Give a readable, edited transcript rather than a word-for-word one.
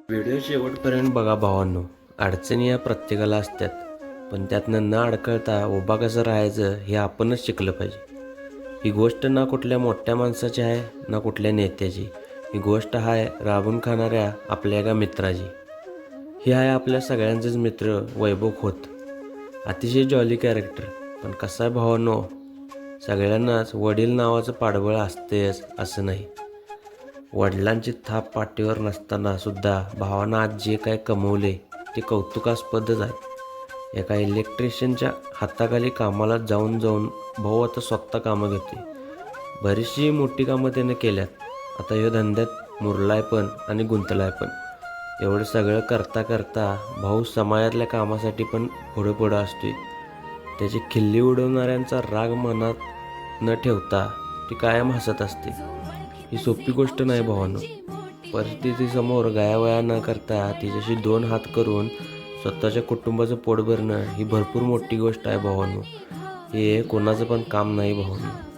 Video शेवटपर्यंत बघा भावांनो. अडचणी या प्रत्येकाला असतात, पण त्यातनं न अडकळता उभा कसं राहायचं हे आपणच शिकलं पाहिजे. ही गोष्ट ना कुठल्या मोठ्या माणसाची आहे ना कुठल्या नेत्याची. ही गोष्ट आहे राबून खाणाऱ्या आपल्या एका मित्राची. ही आहे आपल्या सगळ्यांचेच मित्र वैभव खोत. अतिशय जॉली कॅरेक्टर. पण कसं आहे भावांनो, सगळ्यांनाच वडील नावाचं पाठबळ असतेच असं नाही. वडिलांची थाप पाठीवर नसताना सुद्धा भावानं आज जे काय कमवले ते कौतुकास्पदच आहे. एका इलेक्ट्रिशियनच्या हाताखाली कामाला जाऊन जाऊन भाऊ आता स्वतः कामं घेते. बरीचशी मोठी कामं त्यानं केल्यात. आता ह्यो धंद्यात मुरलाय पण आणि गुंतलाय पण. एवढं सगळं करता करता भाऊ समाजातल्या कामासाठी पण पुढं पुढं असतोय. त्याची खिल्ली उडवणाऱ्यांचा राग मनात न ठेवता ती कायम हसत असते. ही सोपी गोष्ट नाही भावांनो. परिस्थितीसमोर गायावया न करता तिच्याशी दोन हात करून स्वतःच्या कुटुंबाचं पोट भरणं ही भरपूर मोठी गोष्ट आहे भावांनो. हे कोणाचं पण काम नाही भावांनो.